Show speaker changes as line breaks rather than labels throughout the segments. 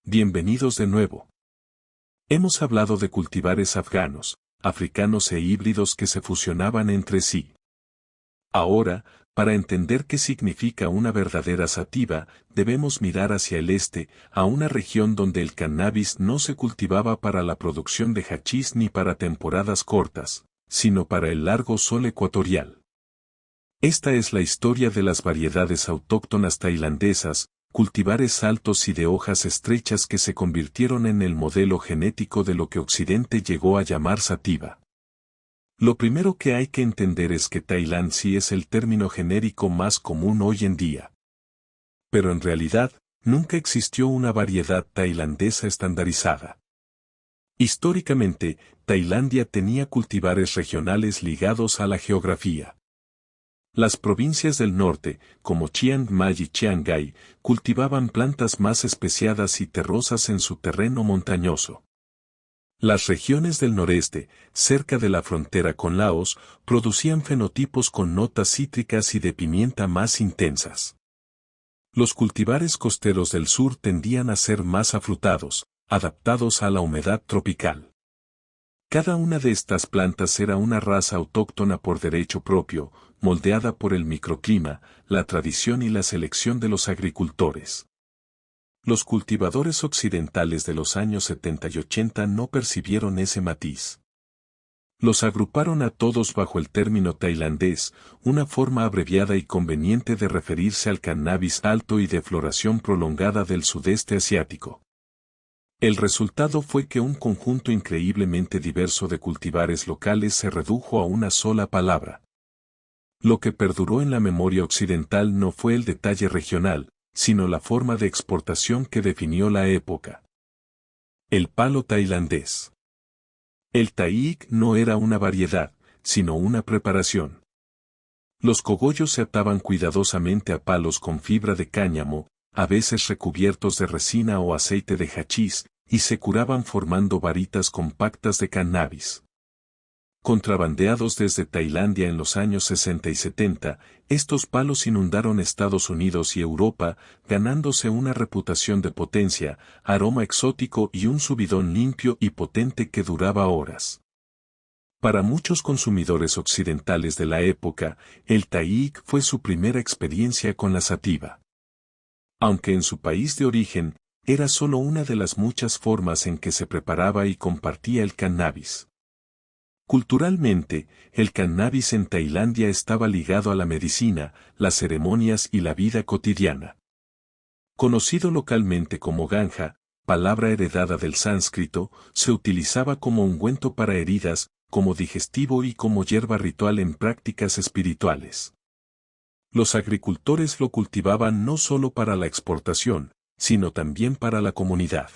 Bienvenidos de nuevo. Hemos hablado de cultivares afganos, africanos e híbridos que se fusionaban entre sí. Ahora, para entender qué significa una verdadera sativa, debemos mirar hacia el este, a una región donde el cannabis no se cultivaba para la producción de hachís ni para temporadas cortas, sino para el largo sol ecuatorial. Esta es la historia de las variedades autóctonas tailandesas, cultivares altos y de hojas estrechas que se convirtieron en el modelo genético de lo que Occidente llegó a llamar sativa. Lo primero que hay que entender es que Tailansi es el término genérico más común hoy en día. Pero en realidad, nunca existió una variedad tailandesa estandarizada. Históricamente, Tailandia tenía cultivares regionales ligados a la geografía. Las provincias del norte, como Chiang Mai y Chiang Rai, cultivaban plantas más especiadas y terrosas en su terreno montañoso. Las regiones del noreste, cerca de la frontera con Laos, producían fenotipos con notas cítricas y de pimienta más intensas. Los cultivares costeros del sur tendían a ser más afrutados, adaptados a la humedad tropical. Cada una de estas plantas era una raza autóctona por derecho propio, moldeada por el microclima, la tradición y la selección de los agricultores. Los cultivadores occidentales de los años 70 y 80 no percibieron ese matiz. Los agruparon a todos bajo el término tailandés, una forma abreviada y conveniente de referirse al cannabis alto y de floración prolongada del sudeste asiático. El resultado fue que un conjunto increíblemente diverso de cultivares locales se redujo a una sola palabra. Lo que perduró en la memoria occidental no fue el detalle regional, sino la forma de exportación que definió la época. El palo tailandés. El taíc no era una variedad, sino una preparación. Los cogollos se ataban cuidadosamente a palos con fibra de cáñamo, a veces recubiertos de resina o aceite de hachís, y se curaban formando varitas compactas de cannabis. Contrabandeados desde Tailandia en los años 60 y 70, estos palos inundaron Estados Unidos y Europa, ganándose una reputación de potencia, aroma exótico y un subidón limpio y potente que duraba horas. Para muchos consumidores occidentales de la época, el taíc fue su primera experiencia con la sativa. Aunque en su país de origen, era solo una de las muchas formas en que se preparaba y compartía el cannabis. Culturalmente, el cannabis en Tailandia estaba ligado a la medicina, las ceremonias y la vida cotidiana. Conocido localmente como ganja, palabra heredada del sánscrito, se utilizaba como ungüento para heridas, como digestivo y como hierba ritual en prácticas espirituales. Los agricultores lo cultivaban no solo para la exportación, sino también para la comunidad.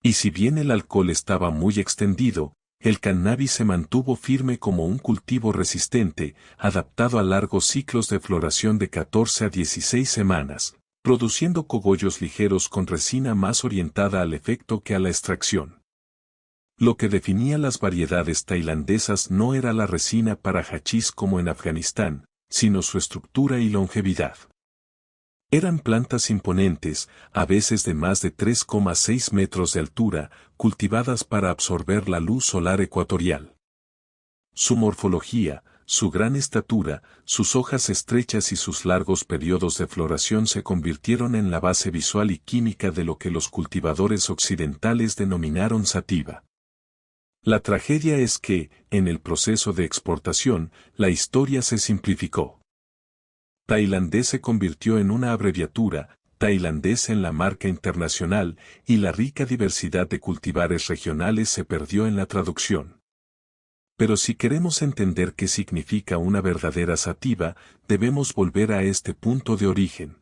Y si bien el alcohol estaba muy extendido, el cannabis se mantuvo firme como un cultivo resistente, adaptado a largos ciclos de floración de 14 a 16 semanas, produciendo cogollos ligeros con resina más orientada al efecto que a la extracción. Lo que definía las variedades tailandesas no era la resina para hachís como en Afganistán, sino su estructura y longevidad. Eran plantas imponentes, a veces de más de 3,6 metros de altura, cultivadas para absorber la luz solar ecuatorial. Su morfología, su gran estatura, sus hojas estrechas y sus largos periodos de floración se convirtieron en la base visual y química de lo que los cultivadores occidentales denominaron sativa. La tragedia es que, en el proceso de exportación, la historia se simplificó. Tailandés se convirtió en una abreviatura, tailandés en la marca internacional, y la rica diversidad de cultivares regionales se perdió en la traducción. Pero si queremos entender qué significa una verdadera sativa, debemos volver a este punto de origen.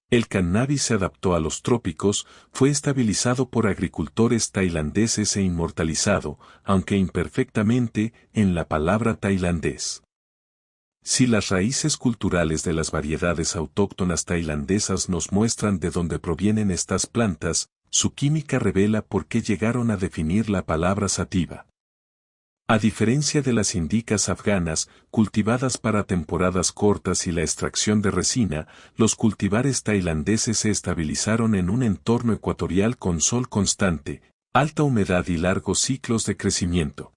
El cannabis se adaptó a los trópicos, fue estabilizado por agricultores tailandeses e inmortalizado, aunque imperfectamente, en la palabra tailandés. Si las raíces culturales de las variedades autóctonas tailandesas nos muestran de dónde provienen estas plantas, su química revela por qué llegaron a definir la palabra sativa. A diferencia de las indicas afganas, cultivadas para temporadas cortas y la extracción de resina, los cultivares tailandeses se estabilizaron en un entorno ecuatorial con sol constante, alta humedad y largos ciclos de crecimiento.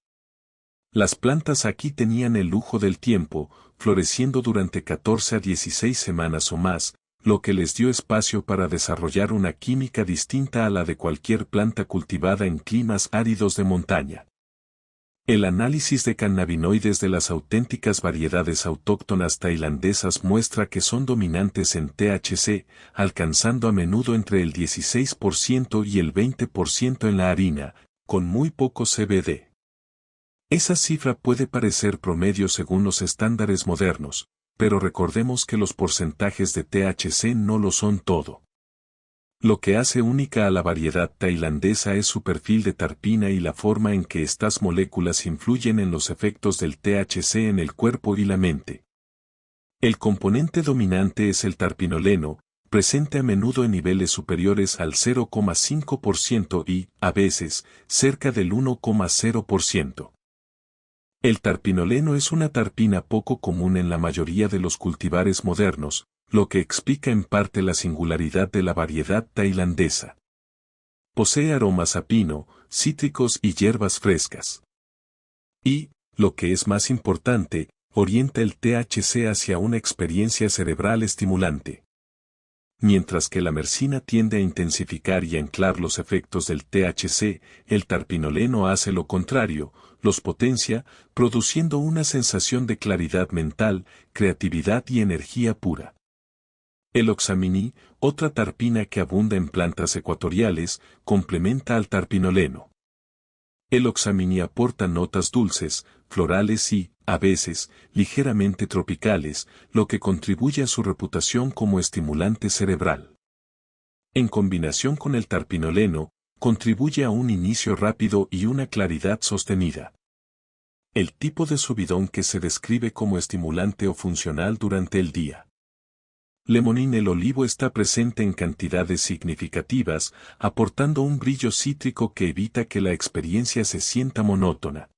Las plantas aquí tenían el lujo del tiempo, floreciendo durante 14 a 16 semanas o más, lo que les dio espacio para desarrollar una química distinta a la de cualquier planta cultivada en climas áridos de montaña. El análisis de cannabinoides de las auténticas variedades autóctonas tailandesas muestra que son dominantes en THC, alcanzando a menudo entre el 16% y el 20% en la harina, con muy poco CBD. Esa cifra puede parecer promedio según los estándares modernos, pero recordemos que los porcentajes de THC no lo son todo. Lo que hace única a la variedad tailandesa es su perfil de terpina y la forma en que estas moléculas influyen en los efectos del THC en el cuerpo y la mente. El componente dominante es el terpinoleno, presente a menudo en niveles superiores al 0,5% y, a veces, cerca del 1,0%. El terpinoleno es una terpina poco común en la mayoría de los cultivares modernos, lo que explica en parte la singularidad de la variedad tailandesa. Posee aromas a pino, cítricos y hierbas frescas. Y, lo que es más importante, orienta el THC hacia una experiencia cerebral estimulante. Mientras que la mercina tiende a intensificar y anclar los efectos del THC, el terpinoleno hace lo contrario, los potencia, produciendo una sensación de claridad mental, creatividad y energía pura. El oxamini, otra terpina que abunda en plantas ecuatoriales, complementa al terpinoleno. El oxamini aporta notas dulces, florales y, a veces, ligeramente tropicales, lo que contribuye a su reputación como estimulante cerebral. En combinación con el terpinoleno, contribuye a un inicio rápido y una claridad sostenida. El tipo de subidón que se describe como estimulante o funcional durante el día. Lemonín. El olivo está presente en cantidades significativas, aportando un brillo cítrico que evita que la experiencia se sienta monótona.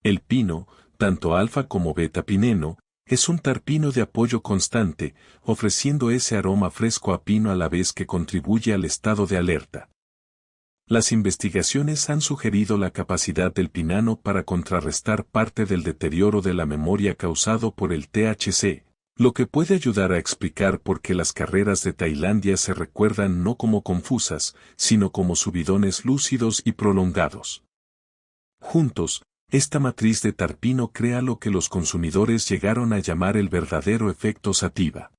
El pino, tanto alfa como beta pineno, es un terpino de apoyo constante, ofreciendo ese aroma fresco a pino a la vez que contribuye al estado de alerta. Las investigaciones han sugerido la capacidad del pinano para contrarrestar parte del deterioro de la memoria causado por el THC, lo que puede ayudar a explicar por qué las carreras de Tailandia se recuerdan no como confusas, sino como subidones lúcidos y prolongados. Juntos, esta matriz de terpino crea lo que los consumidores llegaron a llamar el verdadero efecto sativa.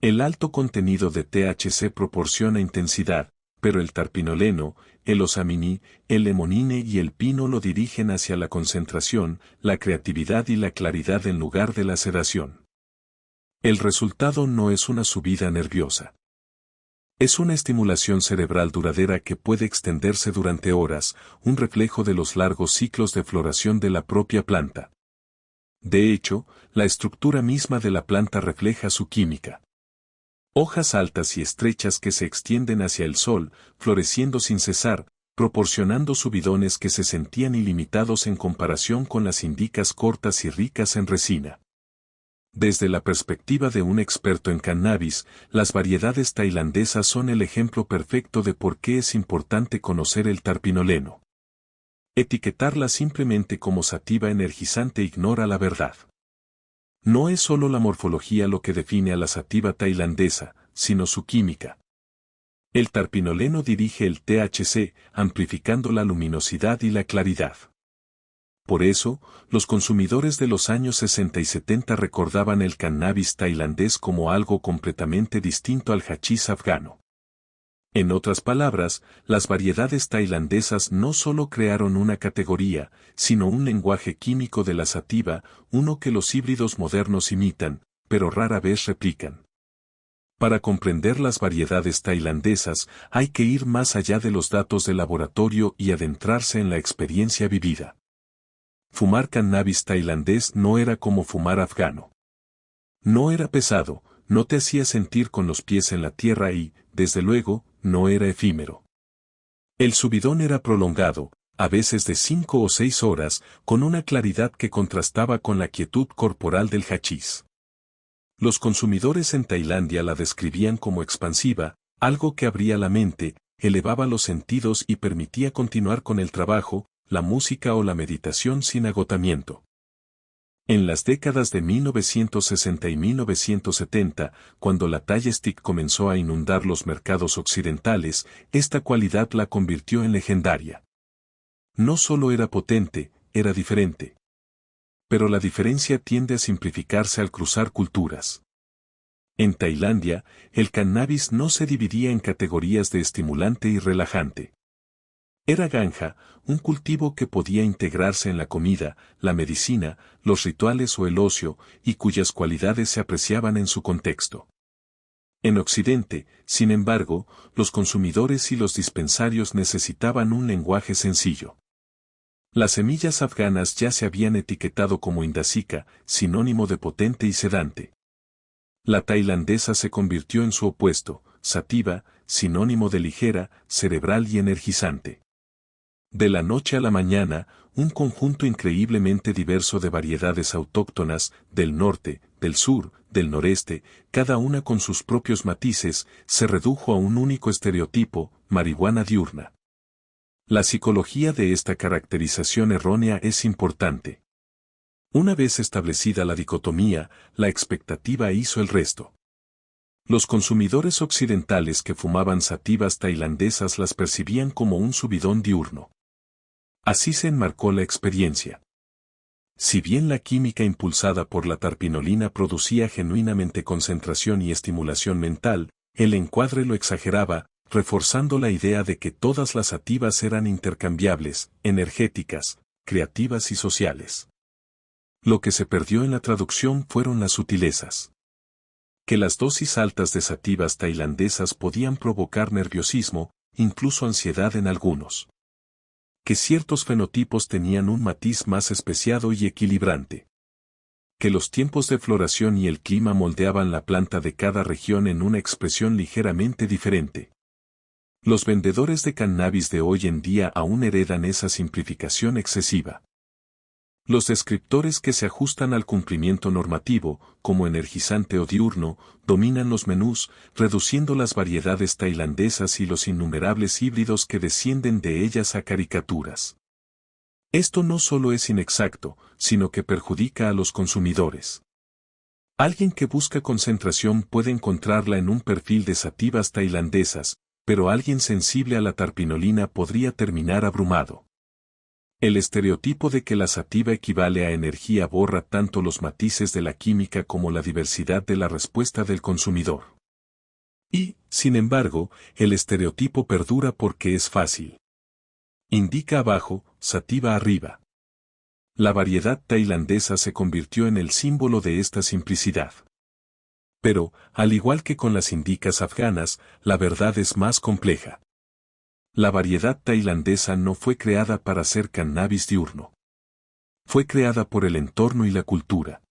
El alto contenido de THC proporciona intensidad, pero el terpinoleno, el oxamini, el lemonine y el pino lo dirigen hacia la concentración, la creatividad y la claridad en lugar de la sedación. El resultado no es una subida nerviosa. Es una estimulación cerebral duradera que puede extenderse durante horas, un reflejo de los largos ciclos de floración de la propia planta. De hecho, la estructura misma de la planta refleja su química. Hojas altas y estrechas que se extienden hacia el sol, floreciendo sin cesar, proporcionando subidones que se sentían ilimitados en comparación con las indicas cortas y ricas en resina. Desde la perspectiva de un experto en cannabis, las variedades tailandesas son el ejemplo perfecto de por qué es importante conocer el terpinoleno. Etiquetarla simplemente como sativa energizante ignora la verdad. No es solo la morfología lo que define a la sativa tailandesa, sino su química. El terpinoleno dirige el THC, amplificando la luminosidad y la claridad. Por eso, los consumidores de los años 60 y 70 recordaban el cannabis tailandés como algo completamente distinto al hachís afgano. En otras palabras, las variedades tailandesas no solo crearon una categoría, sino un lenguaje químico de la sativa, uno que los híbridos modernos imitan, pero rara vez replican. Para comprender las variedades tailandesas, hay que ir más allá de los datos de laboratorio y adentrarse en la experiencia vivida. Fumar cannabis tailandés no era como fumar afgano. No era pesado, no te hacía sentir con los pies en la tierra y, desde luego, no era efímero. El subidón era prolongado, a veces de 5 o 6 horas, con una claridad que contrastaba con la quietud corporal del hachís. Los consumidores en Tailandia la describían como expansiva, algo que abría la mente, elevaba los sentidos y permitía continuar con el trabajo, la música o la meditación sin agotamiento. En las décadas de 1960 y 1970, cuando la Thai Stick comenzó a inundar los mercados occidentales, esta cualidad la convirtió en legendaria. No solo era potente, era diferente. Pero la diferencia tiende a simplificarse al cruzar culturas. En Tailandia, el cannabis no se dividía en categorías de estimulante y relajante. Era ganja, un cultivo que podía integrarse en la comida, la medicina, los rituales o el ocio, y cuyas cualidades se apreciaban en su contexto. En Occidente, sin embargo, los consumidores y los dispensarios necesitaban un lenguaje sencillo. Las semillas afganas ya se habían etiquetado como indasica, sinónimo de potente y sedante. La tailandesa se convirtió en su opuesto, sativa, sinónimo de ligera, cerebral y energizante. De la noche a la mañana, un conjunto increíblemente diverso de variedades autóctonas, del norte, del sur, del noreste, cada una con sus propios matices, se redujo a un único estereotipo, marihuana diurna. La psicología de esta caracterización errónea es importante. Una vez establecida la dicotomía, la expectativa hizo el resto. Los consumidores occidentales que fumaban sativas tailandesas las percibían como un subidón diurno. Así se enmarcó la experiencia. Si bien la química impulsada por la terpinolina producía genuinamente concentración y estimulación mental, el encuadre lo exageraba, reforzando la idea de que todas las sativas eran intercambiables, energéticas, creativas y sociales. Lo que se perdió en la traducción fueron las sutilezas. Que las dosis altas de sativas tailandesas podían provocar nerviosismo, incluso ansiedad en algunos. Que ciertos fenotipos tenían un matiz más especiado y equilibrante. Que los tiempos de floración y el clima moldeaban la planta de cada región en una expresión ligeramente diferente. Los vendedores de cannabis de hoy en día aún heredan esa simplificación excesiva. Los descriptores que se ajustan al cumplimiento normativo, como energizante o diurno, dominan los menús, reduciendo las variedades tailandesas y los innumerables híbridos que descienden de ellas a caricaturas. Esto no solo es inexacto, sino que perjudica a los consumidores. Alguien que busca concentración puede encontrarla en un perfil de sativas tailandesas, pero alguien sensible a la terpinolina podría terminar abrumado. El estereotipo de que la sativa equivale a energía borra tanto los matices de la química como la diversidad de la respuesta del consumidor. Y, sin embargo, el estereotipo perdura porque es fácil. Indica abajo, sativa arriba. La variedad tailandesa se convirtió en el símbolo de esta simplicidad. Pero, al igual que con las indicas afganas, la verdad es más compleja. La variedad tailandesa no fue creada para ser cannabis diurno. Fue creada por el entorno y la cultura.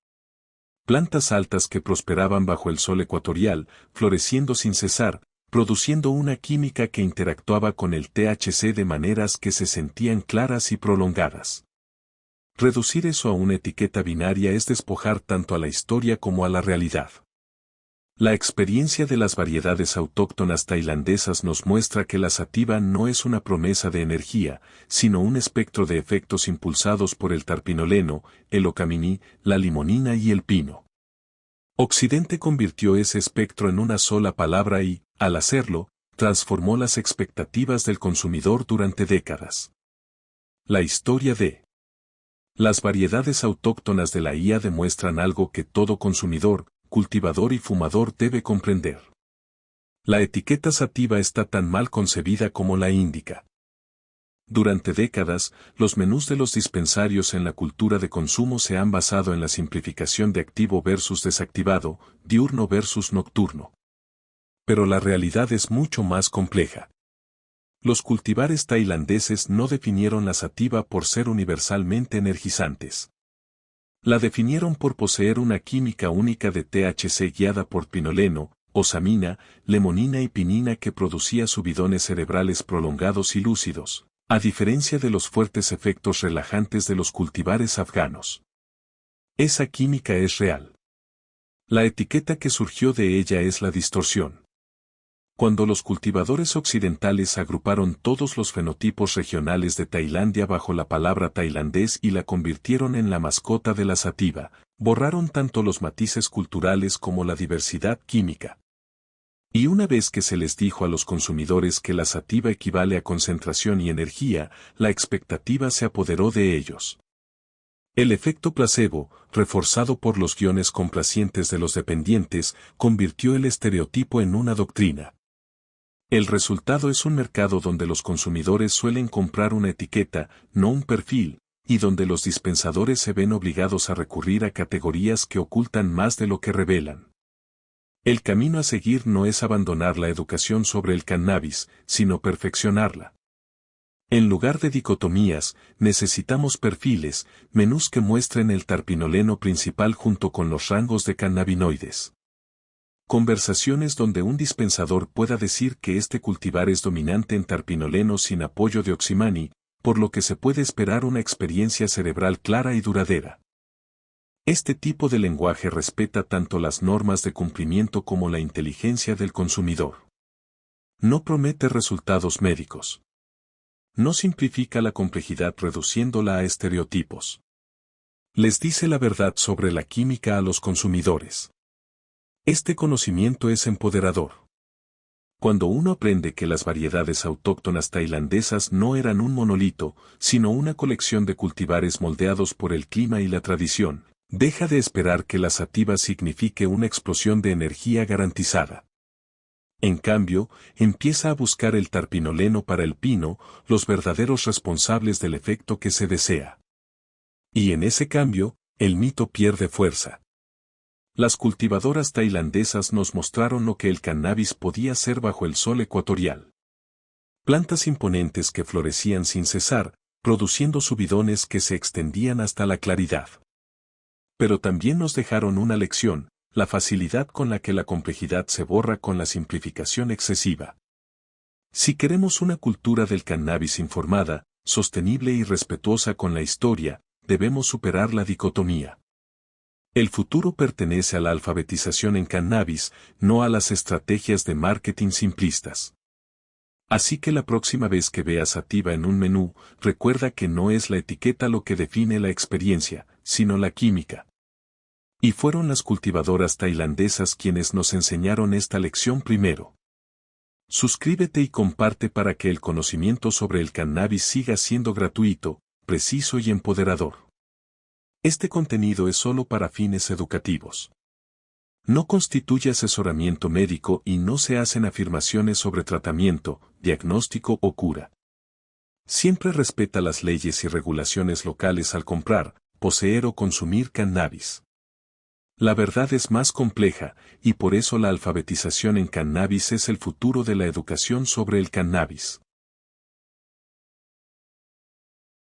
Plantas altas que prosperaban bajo el sol ecuatorial, floreciendo sin cesar, produciendo una química que interactuaba con el THC de maneras que se sentían claras y prolongadas. Reducir eso a una etiqueta binaria es despojar tanto a la historia como a la realidad. La experiencia de las variedades autóctonas tailandesas nos muestra que la sativa no es una promesa de energía, sino un espectro de efectos impulsados por el terpinoleno, el ocaminí, la limonina y el pino. Occidente convirtió ese espectro en una sola palabra y, al hacerlo, transformó las expectativas del consumidor durante décadas. La historia de las variedades autóctonas de la IA demuestran algo que todo consumidor, cultivador y fumador debe comprender. La etiqueta sativa está tan mal concebida como la índica. Durante décadas, los menús de los dispensarios en la cultura de consumo se han basado en la simplificación de activo versus desactivado, diurno versus nocturno. Pero la realidad es mucho más compleja. Los cultivares tailandeses no definieron la sativa por ser universalmente energizantes. La definieron por poseer una química única de THC guiada por pinoleno, osamina, lemonina y pinina que producía subidones cerebrales prolongados y lúcidos, A diferencia de los fuertes efectos relajantes de los cultivares afganos. Esa química es real. La etiqueta que surgió de ella es la distorsión. Cuando los cultivadores occidentales agruparon todos los fenotipos regionales de Tailandia bajo la palabra tailandés y la convirtieron en la mascota de la sativa, borraron tanto los matices culturales como la diversidad química. Y una vez que se les dijo a los consumidores que la sativa equivale a concentración y energía, la expectativa se apoderó de ellos. El efecto placebo, reforzado por los guiones complacientes de los dependientes, convirtió el estereotipo en una doctrina. El resultado es un mercado donde los consumidores suelen comprar una etiqueta, no un perfil, y donde los dispensadores se ven obligados a recurrir a categorías que ocultan más de lo que revelan. El camino a seguir no es abandonar la educación sobre el cannabis, sino perfeccionarla. En lugar de dicotomías, necesitamos perfiles, menús que muestren el terpinoleno principal junto con los rangos de cannabinoides. Conversaciones donde un dispensador pueda decir que este cultivar es dominante en terpinoleno sin apoyo de oximani, por lo que se puede esperar una experiencia cerebral clara y duradera. Este tipo de lenguaje respeta tanto las normas de cumplimiento como la inteligencia del consumidor. No promete resultados médicos. No simplifica la complejidad reduciéndola a estereotipos. Les dice la verdad sobre la química a los consumidores. Este conocimiento es empoderador. Cuando uno aprende que las variedades autóctonas tailandesas no eran un monolito, sino una colección de cultivares moldeados por el clima y la tradición, deja de esperar que la sativa signifique una explosión de energía garantizada. En cambio, empieza a buscar el terpinoleno para el pino, los verdaderos responsables del efecto que se desea. Y en ese cambio, el mito pierde fuerza. Las cultivadoras tailandesas nos mostraron lo que el cannabis podía ser bajo el sol ecuatorial. Plantas imponentes que florecían sin cesar, produciendo subidones que se extendían hasta la claridad. Pero también nos dejaron una lección, la facilidad con la que la complejidad se borra con la simplificación excesiva. Si queremos una cultura del cannabis informada, sostenible y respetuosa con la historia, debemos superar la dicotomía. El futuro pertenece a la alfabetización en cannabis, no a las estrategias de marketing simplistas. Así que la próxima vez que veas sativa en un menú, recuerda que no es la etiqueta lo que define la experiencia, sino la química. Y fueron las cultivadoras tailandesas quienes nos enseñaron esta lección primero. Suscríbete y comparte para que el conocimiento sobre el cannabis siga siendo gratuito, preciso y empoderador. Este contenido es solo para fines educativos. No constituye asesoramiento médico y no se hacen afirmaciones sobre tratamiento, diagnóstico o cura. Siempre respeta las leyes y regulaciones locales al comprar, poseer o consumir cannabis. La verdad es más compleja, y por eso la alfabetización en cannabis es el futuro de la educación sobre el cannabis.